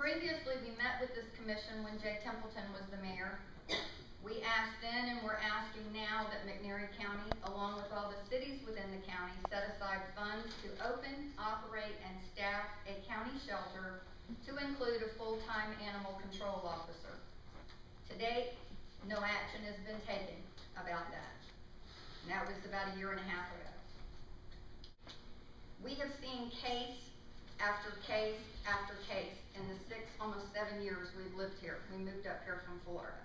Previously, we met with this commission when Jay Templeton was the mayor. We asked then and we're asking now that McNairy County, along with all the cities within the county, set aside funds to open, operate, and staff a county shelter to include a full-time animal control officer. To date, no action has been taken about that. And that was about a year and a half ago. We have seen case after case after case in the almost 7 years we've lived here. We moved up here from Florida.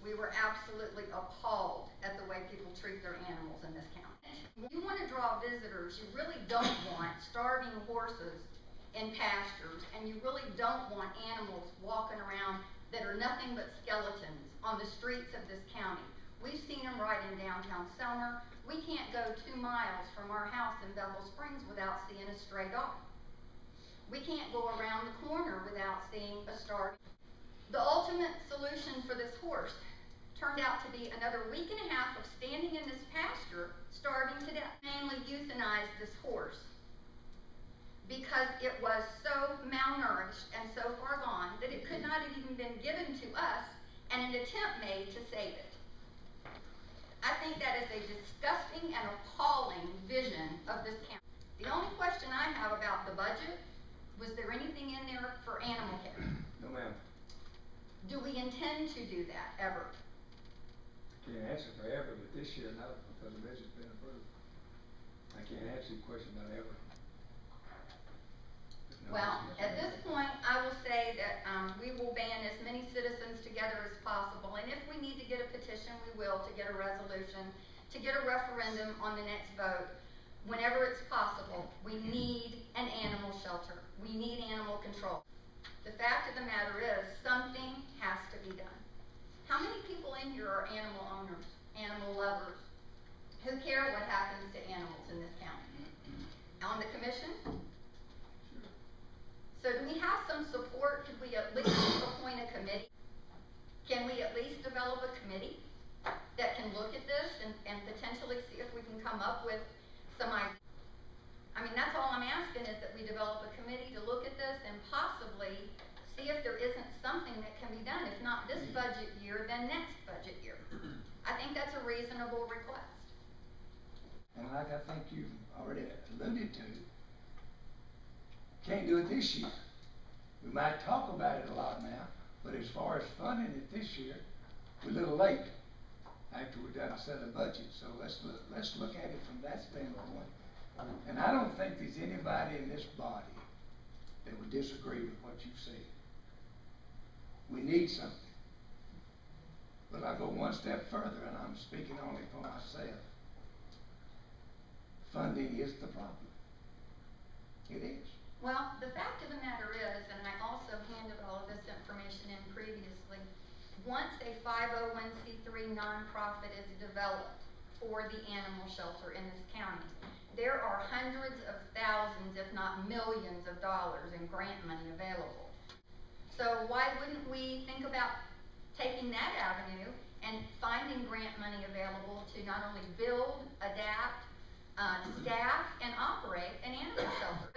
We were absolutely appalled at the way people treat their animals in this county. When you want to draw visitors, you really don't want starving horses in pastures, and you really don't want animals walking around that are nothing but skeletons on the streets of this county. We've seen them right in downtown Selmer. We can't go 2 miles from our house in Bevel Springs without seeing a stray dog. We can't go around the corner without seeing a starving. The ultimate solution for this horse turned out to be another week and a half of standing in this pasture, starving to death. Mainly euthanized this horse because it was so malnourished and so far gone that it could not have even been given to us and an attempt made to save it. I think that is a disgusting and appalling vision of this county. The only question I have about the budget, was there anything in there for animal care? No, ma'am. Do we intend to do that ever? Can't answer for ever, but this year no, because the budget's been approved. I can't answer the question about ever. No, well, at this point, I will say that we will band as many citizens together as possible, and if we need to get a petition, we will, to get a resolution, to get a referendum on the next vote. Whenever it's possible, we need an animal shelter. We need animal control. The fact of the matter is, something has to be done. How many people in here are animal owners, animal lovers, who care what happens to animals in this county? On the commission? So do we have some support? Could we at least appoint a committee? Can we at least develop a committee that can look at this and potentially see if we can come up with some ideas? I mean, that's all I'm asking, is that we develop a committee to look at this and possibly see if there isn't something that can be done. If not this budget year, then next budget year. I think that's a reasonable request. And like I think you've already alluded to, can't do it this year. We might talk about it a lot now, but as far as funding it this year, we're a little late after we've done a set of budgets. So let's look at it from that standpoint. And I don't think there's anybody in this body that would disagree with what you've said. We need something. But I go one step further, and I'm speaking only for myself. Funding is the problem. It is. Well, the fact of the matter is, and I also handed all of this information in previously, once a 501c3 nonprofit is developed for the animal shelter in this county, there are hundreds of thousands, if not millions of dollars in grant money available. So why wouldn't we think about taking that avenue and finding grant money available to not only build, adapt, staff, and operate an animal shelter?